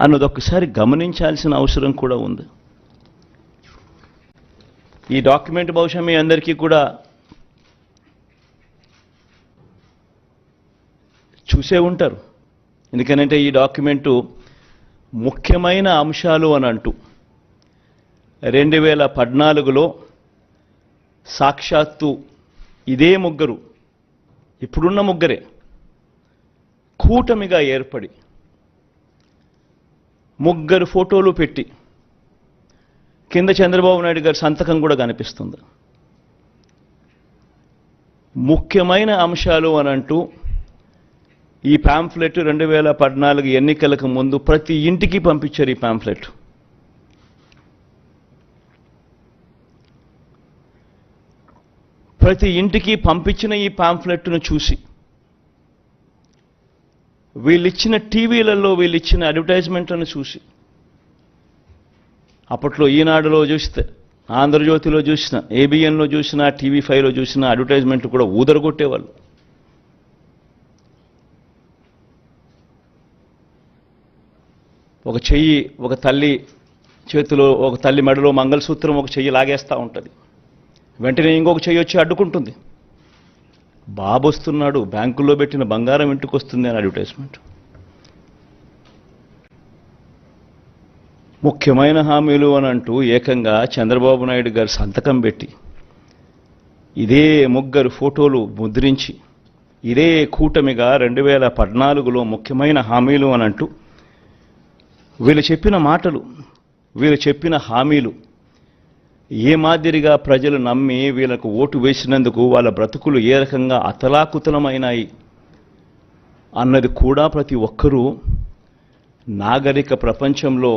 అన్నది ఒక్కసారి గమనించాల్సిన అవసరం కూడా ఉంది. ఈ డాక్యుమెంట్ బహుశా మీ అందరికీ కూడా చూసే ఉంటారు. ఎందుకనంటే ఈ డాక్యుమెంటు ముఖ్యమైన అంశాలు అని అంటూ 2014లో సాక్షాత్తు ఇదే ముగ్గురు, ఇప్పుడున్న ముగ్గురే కూటమిగా ఏర్పడి ముగ్గురు ఫోటోలు పెట్టి కింద చంద్రబాబు నాయుడు గారి సంతకం కూడా కనిపిస్తుంది. ముఖ్యమైన అంశాలు అని అంటూ ఈ పాంఫ్లెట్ 2014 ఎన్నికలకు ముందు ప్రతి ఇంటికి పంపించారు. ఈ పాంఫ్లెట్ ప్రతి ఇంటికి పంపించిన ఈ పాంఫ్లెట్ను చూసి వీళ్ళిచ్చిన టీవీలలో వీళ్ళిచ్చిన అడ్వర్టైజ్మెంట్లను చూసి, అప్పట్లో ఈనాడులో చూస్తే, ఆంధ్రజ్యోతిలో చూసిన, ఏబిఎన్లో చూసిన, TV5లో చూసిన అడ్వర్టైజ్మెంట్ కూడా ఊదరగొట్టేవాళ్ళు. ఒక చెయ్యి ఒక తల్లి చేతిలో, ఒక తల్లి మెడలో మంగళసూత్రం ఒక చెయ్యి లాగేస్తూ ఉంటుంది, వెంటనే ఇంకొక చెయ్యి వచ్చి అడ్డుకుంటుంది. బాబు వస్తున్నాడు, బ్యాంకుల్లో పెట్టిన బంగారం ఇంటికి వస్తుంది అని అడ్వర్టైజ్మెంట్. ముఖ్యమైన హామీలు అని అంటూ ఏకంగా చంద్రబాబు నాయుడు గారు సంతకం పెట్టి ఇదే ముగ్గురు ఫోటోలు ముద్రించి ఇదే కూటమిగా 2014లో ముఖ్యమైన హామీలు అని అంటూ వీళ్ళు చెప్పిన మాటలు, వీళ్ళు చెప్పిన హామీలు ఏ మాదిరిగా ప్రజలు నమ్మి వీళ్ళకు ఓటు వేసినందుకు వాళ్ళ బ్రతుకులు ఏ రకంగా అతలాకుతలమైనాయి అన్నది కూడా ప్రతి ఒక్కరూ నాగరిక ప్రపంచంలో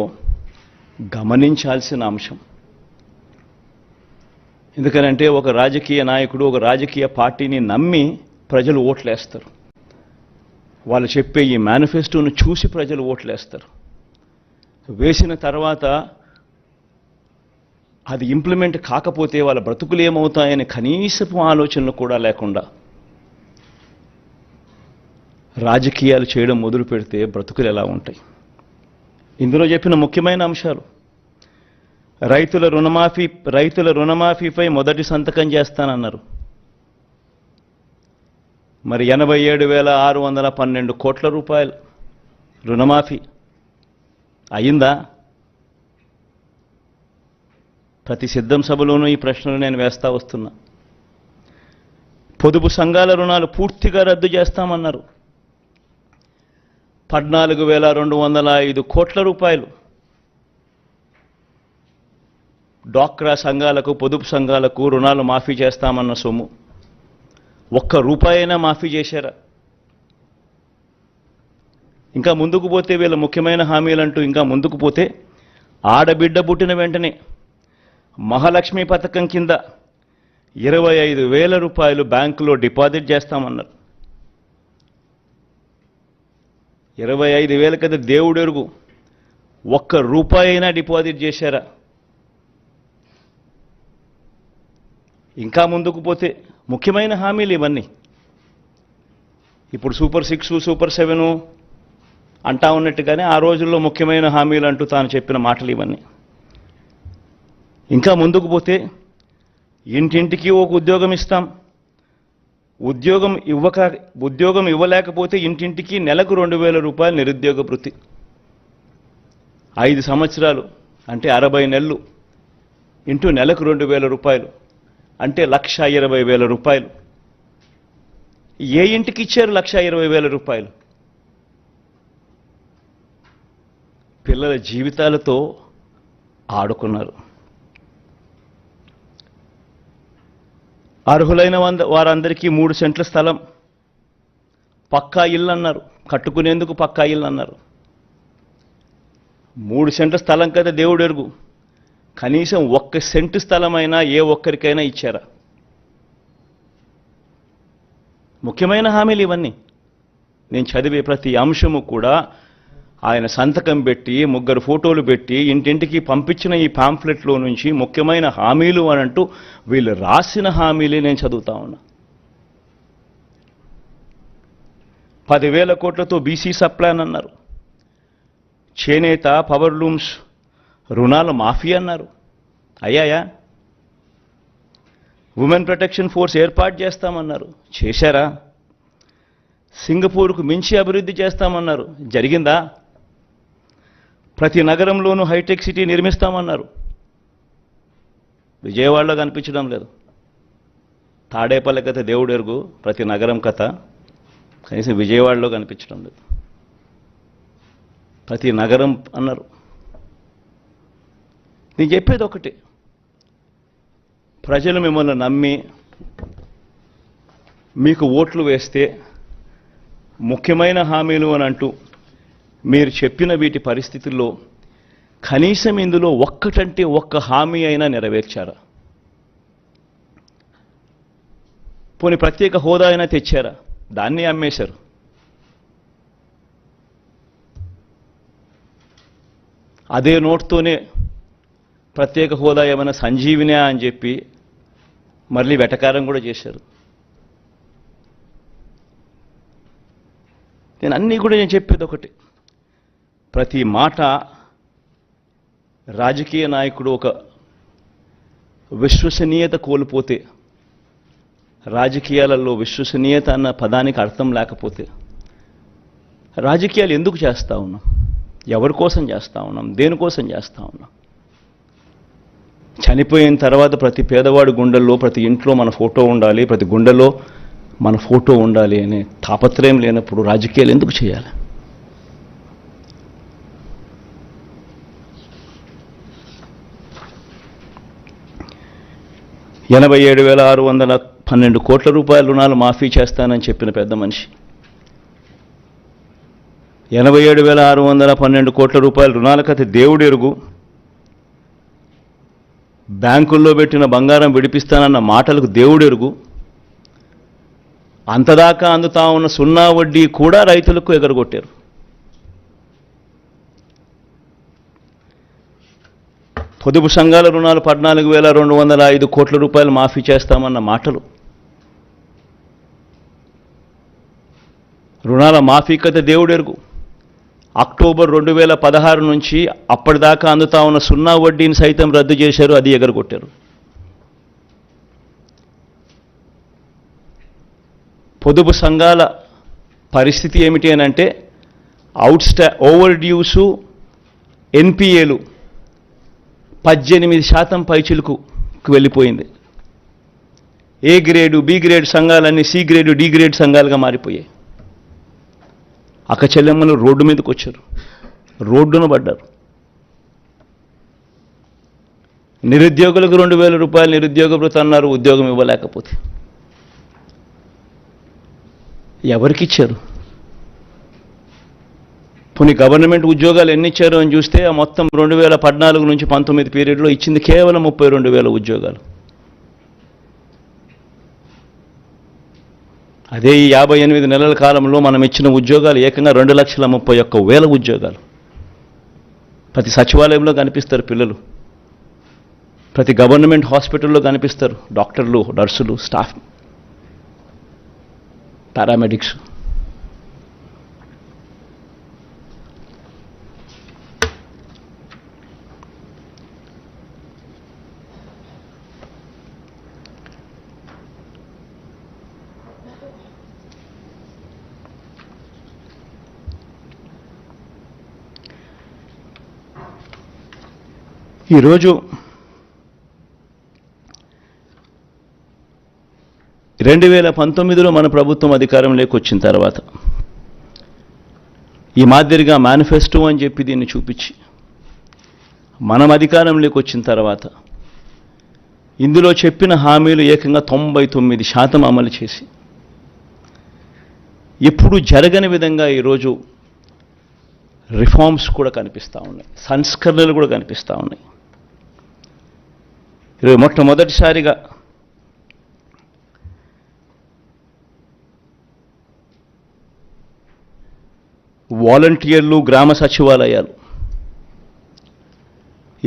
గమనించాల్సిన అంశం. ఎందుకనంటే ఒక రాజకీయ నాయకుడు ఒక రాజకీయ పార్టీని నమ్మి ప్రజలు ఓట్లేస్తారు. వాళ్ళు చెప్పే ఈ మేనిఫెస్టోను చూసి ప్రజలు ఓట్లేస్తారు. వేసిన తర్వాత అది ఇంప్లిమెంట్ కాకపోతే వాళ్ళ బ్రతుకులు ఏమవుతాయని కనీసపు ఆలోచనలు కూడా లేకుండా రాజకీయాలు చేయడం మొదలు పెడితే బ్రతుకులు ఎలా ఉంటాయి? ఇందులో చెప్పిన ముఖ్యమైన అంశాలు, రైతుల రుణమాఫీపై మొదటి సంతకం చేస్తానన్నారు. మరి 87,612 కోట్ల రూపాయలు రుణమాఫీ అయిందా? ప్రతి సిద్ధం సభలోనూ ఈ ప్రశ్నలు నేను వేస్తా వస్తున్నా. పొదుపు సంఘాల రుణాలు పూర్తిగా రద్దు చేస్తామన్నారు. 14,205 కోట్ల రూపాయలు డ్వాక్రా సంఘాలకు, పొదుపు సంఘాలకు రుణాలు మాఫీ చేస్తామన్న సొమ్ము ఒక్క రూపాయైనా మాఫీ చేశారా? ఇంకా ముందుకు పోతే వీళ్ళ ముఖ్యమైన హామీలంటూ ఇంకా ముందుకు పోతే ఆడబిడ్డ పుట్టిన వెంటనే మహాలక్ష్మి పథకం కింద 25,000 రూపాయలు బ్యాంకులో డిపాజిట్ చేస్తామన్నారు. 25,000 కదా దేవుడెరుగు, ఒక్క రూపాయి అయినా డిపాజిట్ చేశారా? ఇంకా ముందుకు పోతే ముఖ్యమైన హామీలు ఇవన్నీ. ఇప్పుడు సూపర్ 6, సూపర్ 7 అంటా ఉన్నట్టుగానే ఆ రోజుల్లో ముఖ్యమైన హామీలు అంటూ తాను చెప్పిన మాటలు ఇవన్నీ. ఇంకా ముందుకు పోతే ఇంటింటికి ఒక ఉద్యోగం ఇస్తాం, ఉద్యోగం ఇవ్వలేకపోతే ఇంటింటికి నెలకు 2,000 రూపాయలు నిరుద్యోగ భృతి, 5 సంవత్సరాలు అంటే 60 నెలలు ఇంటూ నెలకు 2,000 రూపాయలు అంటే 1,20,000 రూపాయలు. ఏ ఇంటికి ఇచ్చారు 1,20,000 రూపాయలు? పిల్లల జీవితాలతో ఆడుకున్నారు. అర్హులైన వారందరికీ 3 సెంట్ల స్థలం, పక్కా ఇల్లు అన్నారు, కట్టుకునేందుకు పక్కా ఇల్లు అన్నారు. 3 సెంట్ల స్థలం కదా దేవుడు ఎరుగు, కనీసం 1 సెంటు స్థలమైనా ఏ ఒక్కరికైనా ఇచ్చారా? ముఖ్యమైన హామీలు ఇవన్నీ. నేను చదివే ప్రతి అంశము కూడా ఆయన సంతకం పెట్టి 3 ఫోటోలు పెట్టి ఇంటింటికి పంపించిన ఈ పాంఫ్లెట్లో నుంచి ముఖ్యమైన హామీలు అని అంటూ వీళ్ళు రాసిన హామీలే నేను చదువుతా ఉన్నా. 10,000 కోట్లతో బీసీ సబ్ ప్లాన్ అన్నారు, చేనేత, పవర్ లూమ్స్ రుణాల మాఫీ అన్నారు. అయ్యాయా? ఉమెన్ ప్రొటెక్షన్ ఫోర్స్ ఏర్పాటు చేస్తామన్నారు. చేశారా? సింగపూర్కు మించి అభివృద్ధి చేస్తామన్నారు. జరిగిందా? ప్రతి నగరంలోనూ హైటెక్ సిటీ నిర్మిస్తామన్నారు. విజయవాడలో కనిపించడం లేదు. తాడేపల్లి కథ దేవుడు ఎరుగు, ప్రతి నగరం కథ కనీసం విజయవాడలో కనిపించడం లేదు. ప్రతి నగరం అన్నారు. నేను చెప్పేది ఒకటి, ప్రజలు మిమ్మల్ని నమ్మి మీకు ఓట్లు వేస్తే ముఖ్యమైన హామీలు అని అంటూ మీరు చెప్పిన వీటి పరిస్థితుల్లో కనీసం ఇందులో ఒక్కటంటే ఒక్క హామీ అయినా నెరవేర్చారా? పోనీ ప్రత్యేక హోదా అయినా తెచ్చారా? దాన్ని అమ్మేశారు. అదే నోట్తోనే ప్రత్యేక హోదా ఏమైనా సంజీవినా అని చెప్పి మళ్ళీ వెటకారం కూడా చేశారు. నేను చెప్పేది ఒకటి, ప్రతి మాట రాజకీయ నాయకుడు ఒక విశ్వసనీయత కోల్పోతే, రాజకీయాలలో విశ్వసనీయత అన్న పదానికి అర్థం లేకపోతే రాజకీయాలు ఎందుకు చేస్తూ ఉన్నాం? ఎవరి కోసం చేస్తూ ఉన్నాం? దేనికోసం చేస్తూ ఉన్నాం? చనిపోయిన తర్వాత ప్రతి పేదవాడి గుండెల్లో, ప్రతి ఇంట్లో మన ఫోటో ఉండాలి, ప్రతి గుండెలో మన ఫోటో ఉండాలి అనే తాపత్రయం లేనప్పుడు రాజకీయాలు ఎందుకు చేయాలి? ₹87,612 కోట్ల రుణాలు మాఫీ చేస్తానని చెప్పిన పెద్ద మనిషి 87,612 కోట్ల రుణాల కథ దేవుడు ఎరుగు. బ్యాంకుల్లో పెట్టిన బంగారం విడిపిస్తానన్న మాటలకు దేవుడు ఎరుగు. అంతదాకా అందుతా ఉన్న సున్నా వడ్డీ కూడా రైతులకు ఎగరగొట్టారు. పొదుపు సంఘాల రుణాలు ₹14,205 కోట్ల మాఫీ చేస్తామన్న మాటలు, రుణాల మాఫీ కథ దేవుడు ఎరుగు. అక్టోబర్ 2016 నుంచి అప్పటిదాకా అందుతా ఉన్న సున్నా వడ్డీని సైతం రద్దు చేశారు, అది ఎగరగొట్టారు. పొదుపు సంఘాల పరిస్థితి ఏమిటి అని అంటే ఓవర్ డ్యూసు, ఎన్పిఏలు 18% పైచిలుకు వెళ్ళిపోయింది. ఏ గ్రేడు, బి గ్రేడ్ సంఘాలన్నీ సి గ్రేడు, డి గ్రేడ్ సంఘాలుగా మారిపోయాయి. అక్క చెల్లెమ్మలు రోడ్డు మీదకి వచ్చారు, రోడ్డున పడ్డారు. నిరుద్యోగులకు ₹2,000 నిరుద్యోగ భృతి అన్నారు, ఉద్యోగం ఇవ్వలేకపోతే. ఎవరికి ఇచ్చారు? పోనీ గవర్నమెంట్ ఉద్యోగాలు ఎన్ని ఇచ్చారు అని చూస్తే ఆ మొత్తం 2014 నుంచి 19 పీరియడ్లో ఇచ్చింది కేవలం 32,000 ఉద్యోగాలు. అదే ఈ 58 నెలల కాలంలో మనం ఇచ్చిన ఉద్యోగాలు ఏకంగా 2,31,000 ఉద్యోగాలు. ప్రతి సచివాలయంలో కనిపిస్తారు పిల్లలు, ప్రతి గవర్నమెంట్ హాస్పిటల్లో కనిపిస్తారు డాక్టర్లు, నర్సులు, స్టాఫ్, పారామెడిక్స్. ఈరోజు 2019లో మన ప్రభుత్వం అధికారంలోకి వచ్చిన తర్వాత ఈ మాదిరిగా మేనిఫెస్టో అని చెప్పి దీన్ని చూపించి మనం అధికారంలోకి వచ్చిన తర్వాత ఇందులో చెప్పిన హామీలు ఏకంగా 99% అమలు చేసి ఎప్పుడు జరగని విధంగా ఈరోజు రిఫార్మ్స్ కూడా కనిపిస్తూ ఉన్నాయి, సంస్కరణలు కూడా కనిపిస్తూ ఉన్నాయి. ఈరోజు మొట్టమొదటిసారిగా వాలంటీర్లు, గ్రామ సచివాలయాలు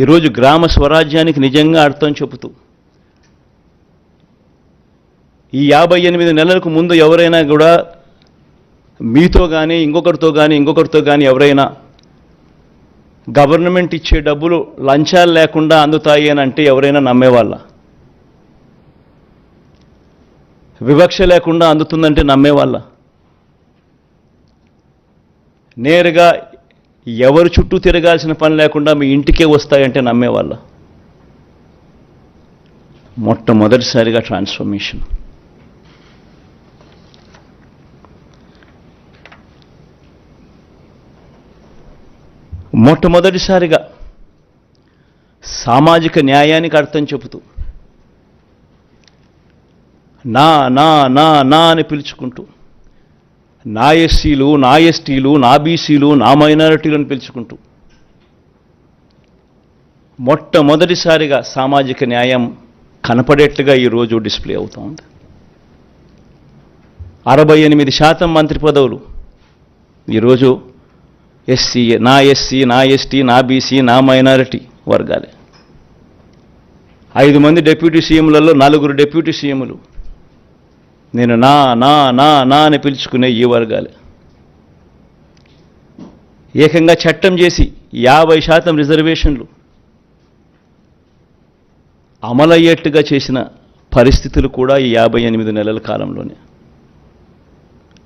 ఈరోజు గ్రామ స్వరాజ్యానికి నిజంగా అర్థం చెబుతూ ఈ 58 నెలలకు ముందు ఎవరైనా కూడా మీతో కానీ ఇంకొకరితో కానీ ఎవరైనా గవర్నమెంట్ ఇచ్చే డబ్బులు లంచాలు లేకుండా అందుతాయి అని అంటే ఎవరైనా నమ్మేవాళ్ళ? వివక్ష లేకుండా అందుతుందంటే నమ్మేవాళ్ళ? నేరుగా ఎవరు చుట్టూ తిరగాల్సిన పని లేకుండా మీ ఇంటికే వస్తాయంటే నమ్మేవాళ్ళ? మొట్టమొదటిసారిగా ట్రాన్స్ఫర్మేషన్. మొట్టమొదటిసారిగా సామాజిక న్యాయానికి అర్థం చెబుతూ నా నా నా నా అని పిలుచుకుంటూ నా ఎస్సీలు, నా ఎస్టీలు, నా బీసీలు, నా మైనారిటీలను పిలుచుకుంటూ మొట్టమొదటిసారిగా సామాజిక న్యాయం కనపడేట్లుగా ఈరోజు డిస్ప్లే అవుతూ ఉంది. 68% మంత్రి పదవులు ఈరోజు ఎస్సీ, నా ఎస్టీ, నా బీసీ, నా మైనారిటీ వర్గాలే. 5 మంది డిప్యూటీ సీఎంలలో 4 డిప్యూటీ సీఎంలు నేను నా నా నా నా అని పిలుచుకునే ఈ వర్గాలే. ఏకంగా చట్టం చేసి 50% రిజర్వేషన్లు అమలయ్యేట్టుగా చేసిన పరిస్థితులు కూడా ఈ 58 నెలల కాలంలోనే.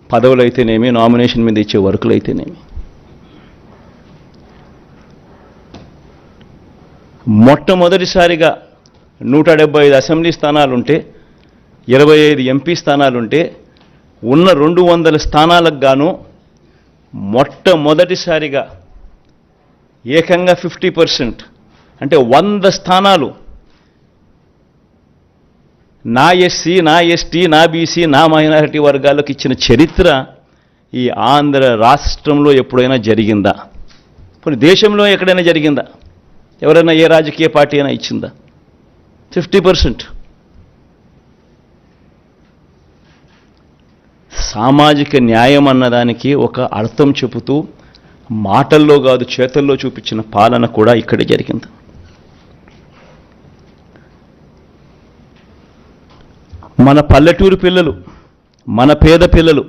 పదవులైతేనేమి, నామినేషన్ మీద ఇచ్చే వర్కులు అయితేనేమి. మొట్టమొదటిసారిగా 175 అసెంబ్లీ స్థానాలుంటే, 25 ఎంపీ స్థానాలుంటే, ఉన్న 200 స్థానాలకు గాను మొట్టమొదటిసారిగా ఏకంగా 50%, అంటే 100 స్థానాలు నా ఎస్సీ, నా ఎస్టీ, నా బీసీ, నా మైనారిటీ వర్గాలకు ఇచ్చిన చరిత్ర ఈ ఆంధ్ర రాష్ట్రంలో ఎప్పుడైనా జరిగిందా? ఇప్పుడు దేశంలో ఎక్కడైనా జరిగిందా? ఎవరైనా ఏ రాజకీయ పార్టీ అయినా ఇచ్చిందా? 50%. సామాజిక న్యాయం అన్నదానికి ఒక అర్థం చెబుతూ మాటల్లో కాదు చేతల్లో చూపించిన పాలన కూడా ఇక్కడే జరిగింది. మన పల్లెటూరు పిల్లలు, మన పేద పిల్లలు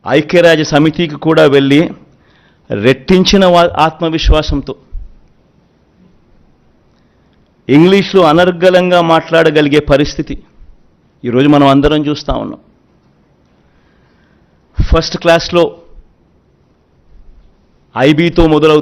ఐక్యరాజ్య సమితికి కూడా వెళ్ళి రెట్టించిన ఆత్మవిశ్వాసంతో ఇంగ్లీష్లో అనర్గళంగా మాట్లాడగలిగే పరిస్థితి ఈరోజు మనం అందరం చూస్తూ ఉన్నాం. ఫస్ట్ క్లాస్లో ఐబీతో మొదలవుతుంది.